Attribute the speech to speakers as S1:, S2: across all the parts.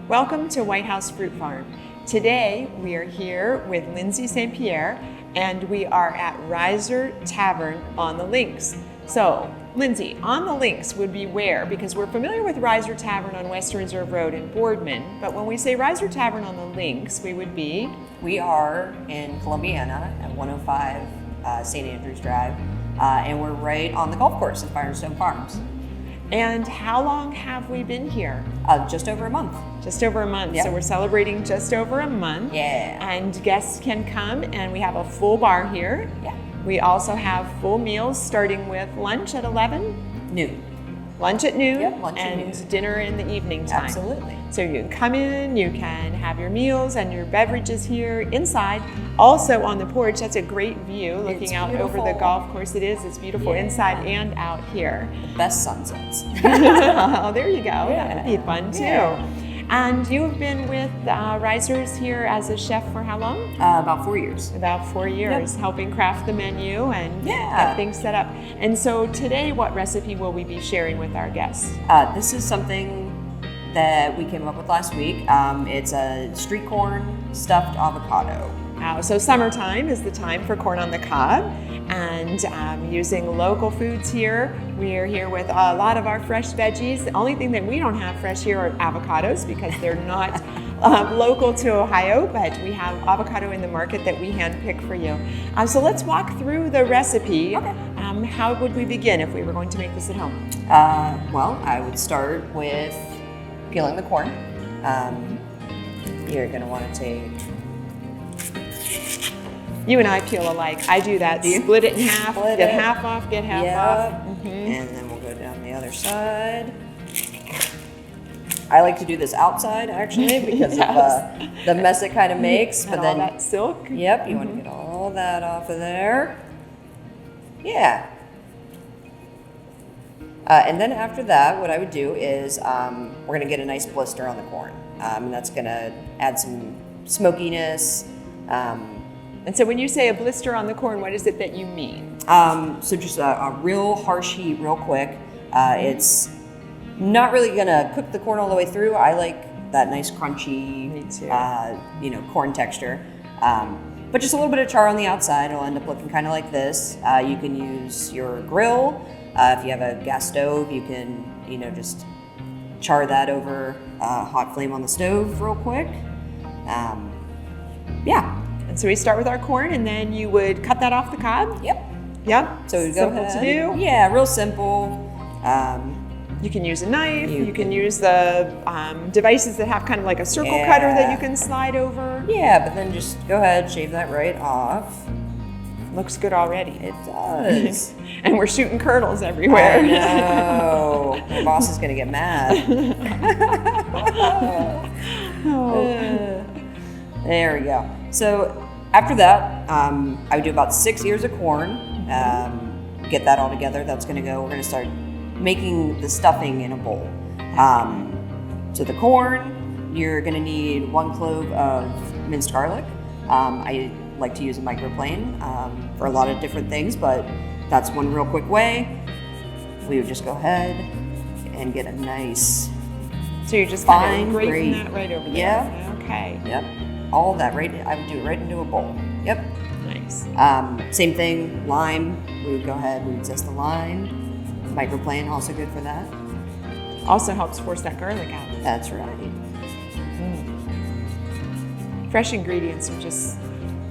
S1: Welcome to White House Fruit Farm. Today we are here with Lindsay St. Pierre and we are at Riser Tavern on the Links. So Lindsay, on the Links would be where? Because we're familiar with Riser Tavern on Western Reserve Road in Boardman, but when we say Riser Tavern on the Links, we would be?
S2: We are in Columbiana at 105 St. Andrews Drive, and we're right on the golf course at Firestone Farms.
S1: And how long have we been here?
S2: Just over a month.
S1: Just over a month.
S2: Yep.
S1: So we're celebrating just over a month.
S2: Yeah.
S1: And guests can come, and we have a full bar here.
S2: Yeah.
S1: We also have full meals starting with lunch at 11.
S2: Noon.
S1: Lunch at noon.
S2: Yep, lunch at
S1: and
S2: noon.
S1: Dinner in the evening time.
S2: Absolutely.
S1: So you can come in, you can have your meals and your beverages here inside. Also on the porch, that's a great view looking
S2: It's
S1: out
S2: beautiful.
S1: over the golf course. It is. It's beautiful
S2: Yeah.
S1: inside and out here.
S2: The best sunsets.
S1: Oh, there you go. That
S2: Yeah.
S1: would be fun too.
S2: Yeah.
S1: And you have been with Risers here as a chef for how long?
S2: About 4 years.
S1: About 4 years, helping craft the menu and
S2: Yeah.
S1: get things set up. And so today, what recipe will we be sharing with our guests?
S2: This is something that we came up with last week. It's a street corn stuffed avocado.
S1: So summertime is the time for corn on the cob, and using local foods here. We are here with a lot of our fresh veggies. The only thing that we don't have fresh here are avocados because they're not local to Ohio, but we have avocado in the market that we handpick for you. So let's walk through the recipe.
S2: Okay.
S1: How would we begin if we were going to make this at home?
S2: Well, I would start with peeling the corn. You're gonna want to take.
S1: You and I peel alike. I do that.
S2: Do you?
S1: Split it in half,
S2: Split
S1: get
S2: it.
S1: half off, get half
S2: Yep.
S1: off.
S2: And then we'll go down the other side. I like to do this outside actually because
S1: Yes.
S2: of the mess it kind of makes.
S1: And
S2: But
S1: all
S2: then,
S1: that silk.
S2: yep, you want to get all that off of there. Yeah. And then after that, what I would do is we're going to get a nice blister on the corn. And that's going to add some smokiness.
S1: And so when you say a blister on the corn, what is it that you mean?
S2: So just a real harsh heat real quick. It's not really gonna cook the corn all the way through. I like that nice crunchy,
S1: Me too.
S2: Corn texture. But just a little bit of char on the outside. It'll end up looking kind of like this. You can use your grill. If you have a gas stove, you can, just char that over a hot flame on the stove real quick. Yeah.
S1: And so we start with our corn, and then you would cut that off the cob?
S2: Yep.
S1: Yep.
S2: So we go
S1: Simple
S2: ahead.
S1: to do.
S2: Yeah, real simple.
S1: You can use a knife.
S2: You
S1: You can use the devices that have kind of like a circle cutter that you can slide over.
S2: Yeah, but then just go ahead, shave that right off.
S1: Looks good already.
S2: It does.
S1: And we're shooting kernels everywhere.
S2: I know. My boss is gonna get mad. There we go. So after that, I would do about 6 ears of corn. Get that all together. That's gonna go. We're gonna start making the stuffing in a bowl. So the corn, you're gonna need 1 clove of minced garlic. I like to use a microplane for a lot of different things, but that's one real quick way. We would just go ahead and get a nice,
S1: So you're just kind
S2: fine
S1: of grating
S2: grate.
S1: that right over there.
S2: Yeah.
S1: Okay.
S2: Yep, all that right. I would do it right into a bowl. Yep.
S1: Nice.
S2: Same thing, lime. We would go ahead, we would zest the lime. Microplane, also good for that.
S1: Also helps force that garlic out.
S2: That's right.
S1: Fresh ingredients are just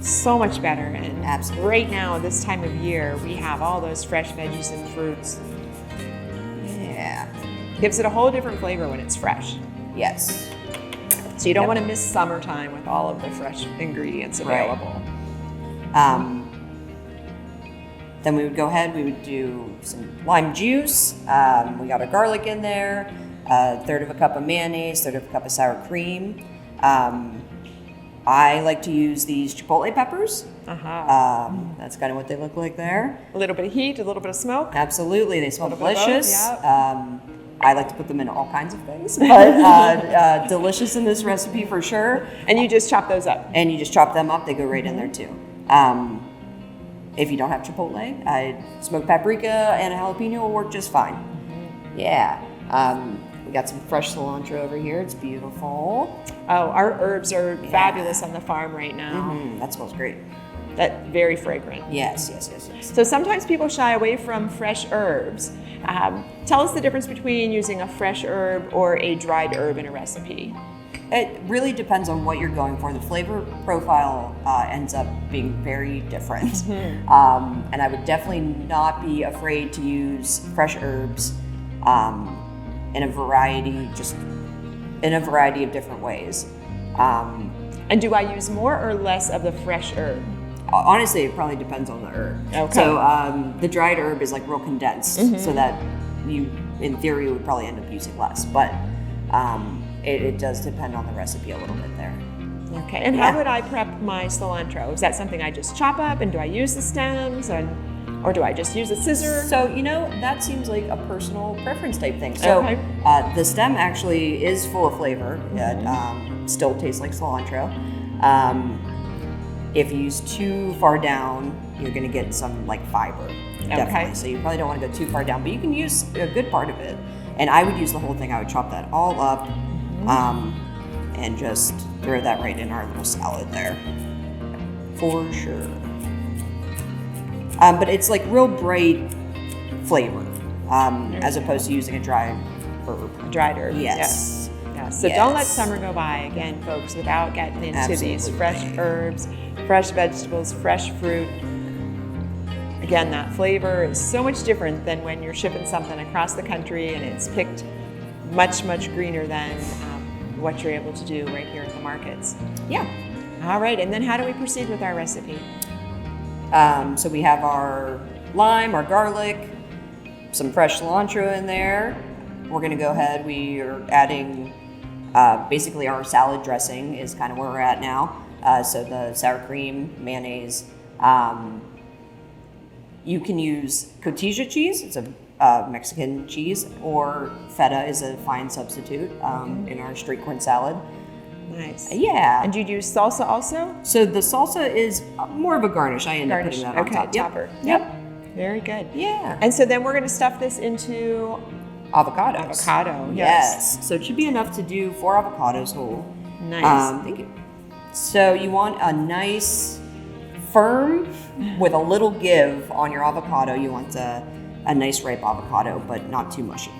S1: so much better. And
S2: Absolutely.
S1: right now, this time of year, we have all those fresh veggies and fruits.
S2: Yeah.
S1: Gives it a whole different flavor when it's fresh.
S2: Yes.
S1: So you don't
S2: Yep.
S1: want to miss summertime with all of the fresh ingredients
S2: Right.
S1: available.
S2: Then we would go ahead, we would do some lime juice. We got our garlic in there, a third of a cup of mayonnaise, third of a cup of sour cream. I like to use these chipotle peppers. That's kind of what they look like there.
S1: A little bit of heat, a little bit of smoke.
S2: Absolutely, they smell
S1: Little bit of both,
S2: delicious.
S1: yeah.
S2: I like to put them in all kinds of things, but delicious in this recipe for sure.
S1: And you just chop those up.
S2: And you just chop them up, they go right in there too. If you don't have chipotle, smoked paprika and a jalapeno will work just fine. Yeah. We got some fresh cilantro over here. It's beautiful.
S1: Oh, our herbs are fabulous on the farm right now.
S2: That smells great.
S1: That very fragrant.
S2: Yes.
S1: So sometimes people shy away from fresh herbs. Tell us the difference between using a fresh herb or a dried herb in a recipe.
S2: It really depends on what you're going for. The flavor profile ends up being very different. And I would definitely not be afraid to use fresh herbs in a variety of different ways.
S1: And do I use more or less of the fresh herb?
S2: Honestly, it probably depends on the herb.
S1: Okay.
S2: So the dried herb is like real condensed, so that you, in theory, would probably end up using less. But it does depend on the recipe a little bit there.
S1: Okay. And how would I prep my cilantro? Is that something I just chop up, and do I use the stems, or do I just use a scissor?
S2: So, that seems like a personal preference type thing. So the stem actually is full of flavor. It still tastes like cilantro. If you use too far down, you're going to get some like fiber. Definitely.
S1: Okay.
S2: So you probably don't want to go too far down, but you can use a good part of it. And I would use the whole thing. I would chop that all up and just throw that right in our little salad there. For sure. But it's like real bright flavor as opposed to using a dried herb.
S1: Dried herb.
S2: Yes.
S1: Yeah. So don't let summer go by again, folks, without getting into these fresh herbs, fresh vegetables, fresh fruit. Again, that flavor is so much different than when you're shipping something across the country and it's picked much, much greener than what you're able to do right here at the markets.
S2: Yeah.
S1: All right, and then how do we proceed with our recipe?
S2: So we have our lime, our garlic, some fresh cilantro in there. We're gonna go ahead, we are adding, basically our salad dressing is kind of where we're at now. So the sour cream, mayonnaise. You can use cotija cheese, it's a Mexican cheese, or feta is a fine substitute in our street corn salad.
S1: Nice.
S2: Yeah.
S1: And you'd use salsa also?
S2: So the salsa is more of a garnish. I end up putting that on top.
S1: Topper.
S2: Yep.
S1: Very good.
S2: Yeah.
S1: And so then we're going to stuff this into
S2: Avocados.
S1: avocado.
S2: Yes. So it should be enough to do 4 avocados whole.
S1: Nice.
S2: Thank you. So you want a nice, firm, with a little give on your avocado. You want a nice ripe avocado, but not too mushy.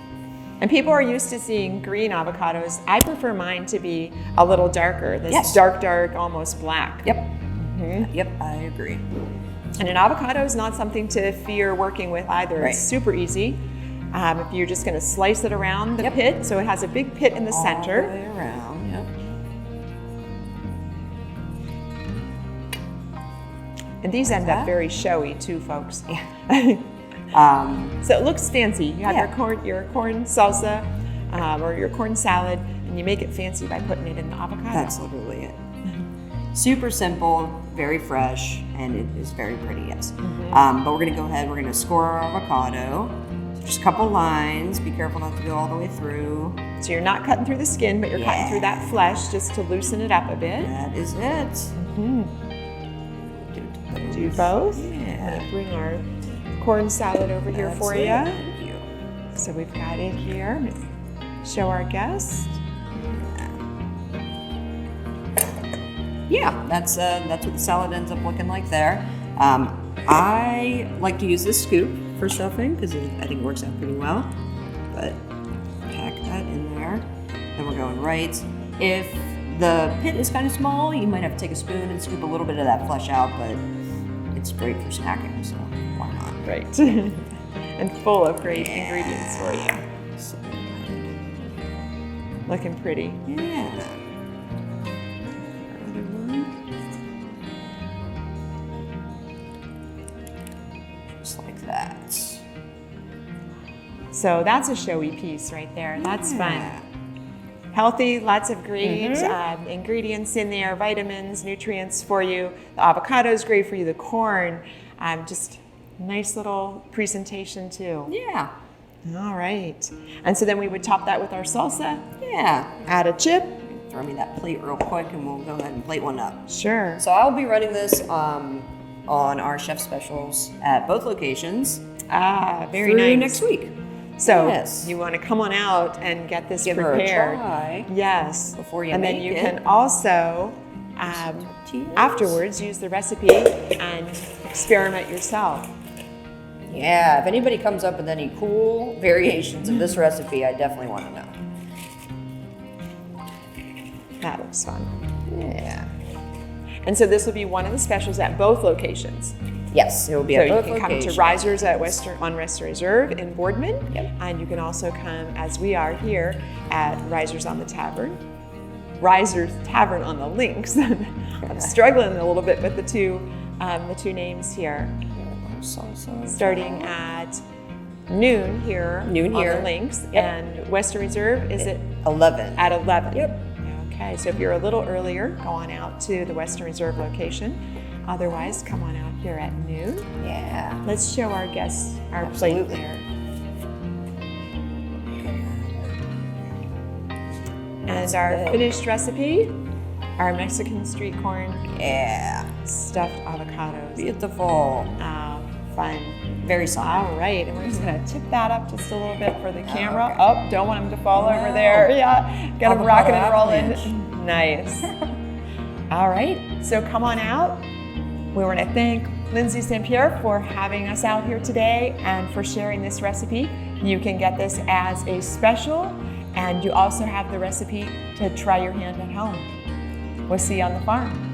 S1: And people are used to seeing green avocados. I prefer mine to be a little darker. This dark, almost black.
S2: Yep. Yep, I agree.
S1: And an avocado is not something to fear working with either.
S2: Right.
S1: It's super easy. If you're just going to slice it around the pit, so it has a big pit in the center.
S2: All the way around, yep.
S1: And these end up very showy too, folks.
S2: Yeah.
S1: So it looks fancy. You have your corn salsa or your corn salad, and you make it fancy by putting it in the avocado.
S2: That's literally it. Super simple, very fresh, and it is very pretty, yes. But we're gonna go ahead, we're gonna score our avocado. So just a couple lines, be careful not to go all the way through.
S1: So you're not cutting through the skin, but you're cutting through that flesh just to loosen it up a bit.
S2: That is it.
S1: Do both.
S2: Yeah.
S1: We'll bring our corn salad over here for you.
S2: Thank you.
S1: So we've got it here. Show our guests.
S2: Yeah, that's what the salad ends up looking like there. I like to use this scoop for stuffing because I think it works out pretty well. But pack that in there. Then we're going right. If the pit is kind of small, you might have to take a spoon and scoop a little bit of that flesh out, but it's great for snacking, so why not?
S1: Right. And full of great ingredients for you.
S2: So,
S1: Looking pretty.
S2: yeah.
S1: Other one.
S2: Just like that.
S1: So that's a showy piece right there. That's fun. Healthy, lots of great ingredients in there, vitamins, nutrients for you. The avocado is great for you. The corn, just nice little presentation too.
S2: Yeah.
S1: All right. And so then we would top that with our salsa.
S2: Yeah.
S1: Add a chip.
S2: Throw me that plate real quick and we'll go ahead and plate one up.
S1: Sure.
S2: So I'll be running this on our chef specials at both locations.
S1: Very
S2: through
S1: nice.
S2: next week.
S1: So
S2: Yes.
S1: you want to come on out and get this
S2: Give her a
S1: prepared.
S2: try
S1: Yes.
S2: before you
S1: and then
S2: make
S1: you
S2: it.
S1: can also
S2: tortillas.
S1: afterwards use the recipe and experiment yourself.
S2: Yeah, if anybody comes up with any cool variations of this recipe, I definitely want to know.
S1: That looks fun.
S2: Yeah.
S1: And so this will be one of the specials at both locations.
S2: Yes, it will be
S1: So
S2: at
S1: you
S2: both
S1: can come to
S2: locations.
S1: Risers at on Western Reserve in Boardman,
S2: Yep.
S1: and you can also come, as we are here, at Risers on the Tavern. Risers Tavern on the Links. I'm struggling a little bit with the two names here. Starting at noon here
S2: Noon
S1: on
S2: here.
S1: the Links,
S2: Yep.
S1: and Western Reserve is it
S2: 11.
S1: at 11?
S2: Yep.
S1: Okay, so if you're a little earlier, go on out to the Western Reserve location. Otherwise, come on out here at noon.
S2: Yeah.
S1: Let's show our guests our
S2: Absolutely.
S1: plate there. And our
S2: good.
S1: finished recipe, our Mexican street corn
S2: Yeah.
S1: stuffed avocados.
S2: Beautiful.
S1: Fun.
S2: Very soft.
S1: All right, and we're just gonna tip that up just a little bit for the camera.
S2: okay.
S1: Oh, don't want them to fall over
S2: No.
S1: there. Yeah, got them rocking and
S2: Avocado
S1: rolling.
S2: avalanche.
S1: Nice. All right, so come on out. We want to thank Lindsay St. Pierre for having us out here today and for sharing this recipe. You can get this as a special, and you also have the recipe to try your hand at home. We'll see you on the farm.